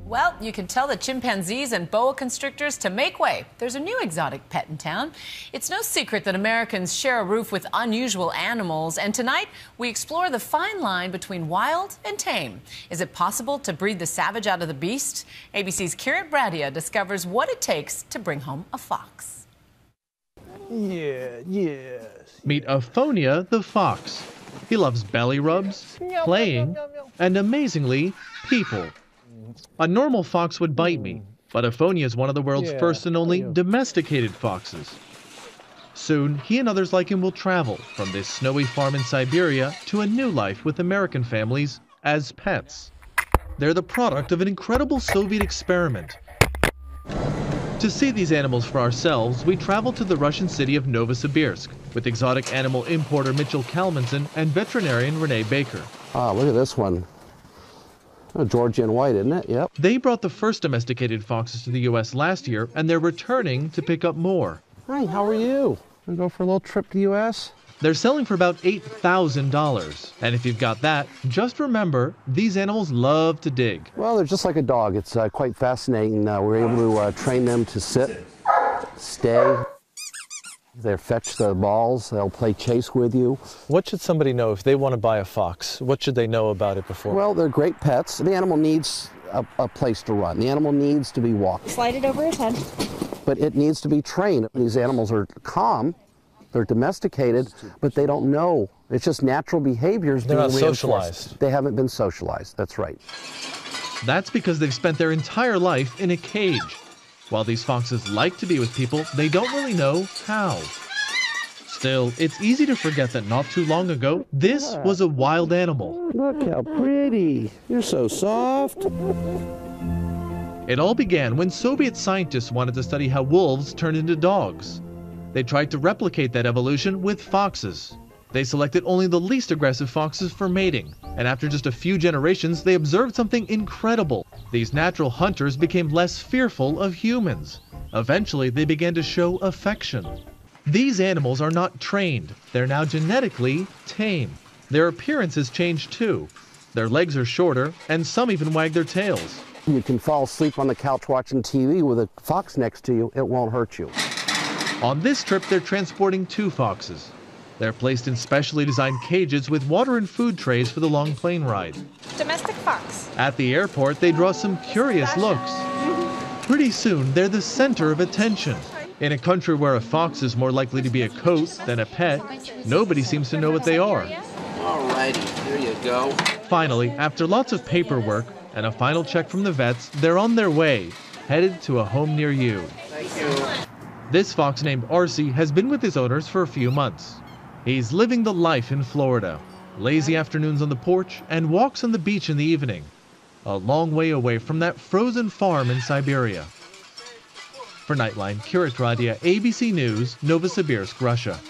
Well, you can tell the chimpanzees and boa constrictors to make way. There's a new exotic pet in town. It's no secret that Americans share a roof with unusual animals, and tonight we explore the fine line between wild and tame. Is it possible to breed the savage out of the beast? ABC's Kirit Bradia discovers what it takes to bring home a fox. Yes. Meet Aphonia the fox. He loves belly rubs, playing, and amazingly, people. A normal fox would bite me, but Aphonia is one of the world's first and only domesticated foxes. Soon, he and others like him will travel from this snowy farm in Siberia to a new life with American families as pets. They're the product of an incredible Soviet experiment. To see these animals for ourselves, we traveled to the Russian city of Novosibirsk with exotic animal importer Mitchell Kalmanson and veterinarian Renee Baker. Ah, look at this one. A Georgian white, isn't it? Yep. They brought the first domesticated foxes to the U.S. last year, and they're returning to pick up more. Hi, how are you? Wanna go for a little trip to the U.S.? They're selling for about $8,000. And if you've got that, just remember, these animals love to dig. Well, they're just like a dog. It's quite fascinating. We're able to train them to sit, stay. They fetch the balls. They'll play chase with you. What should somebody know if they want to buy a fox? What should they know about it before? Well, they're great pets. The animal needs a place to run. The animal needs to be walked. Slide it over his head. But it needs to be trained. These animals are calm. They're domesticated, but they don't know. It's just natural behaviors being reinforced. They're not socialized. They haven't been socialized. That's right. That's because they've spent their entire life in a cage. While these foxes like to be with people, they don't really know how. Still, it's easy to forget that not too long ago, this was a wild animal. Look how pretty. You're so soft. It all began when Soviet scientists wanted to study how wolves turn into dogs. They tried to replicate that evolution with foxes. They selected only the least aggressive foxes for mating, and after just a few generations, they observed something incredible. These natural hunters became less fearful of humans. Eventually, they began to show affection. These animals are not trained. They're now genetically tame. Their appearance has changed too. Their legs are shorter, and some even wag their tails. You can fall asleep on the couch watching TV with a fox next to you. It won't hurt you. On this trip, they're transporting 2 foxes. They're placed in specially designed cages with water and food trays for the long plane ride. Domestic fox. At the airport, they draw some curious looks. Pretty soon, they're the center of attention. In a country where a fox is more likely to be a coat than a pet, nobody seems to know what they are. Alrighty, here you go. Finally, after lots of paperwork and a final check from the vets, they're on their way, headed to a home near you. Thank you. This fox named Arcee has been with his owners for a few months. He's living the life in Florida, lazy afternoons on the porch and walks on the beach in the evening, a long way away from that frozen farm in Siberia. For Nightline, Kirit Bradia, ABC News, Novosibirsk, Russia.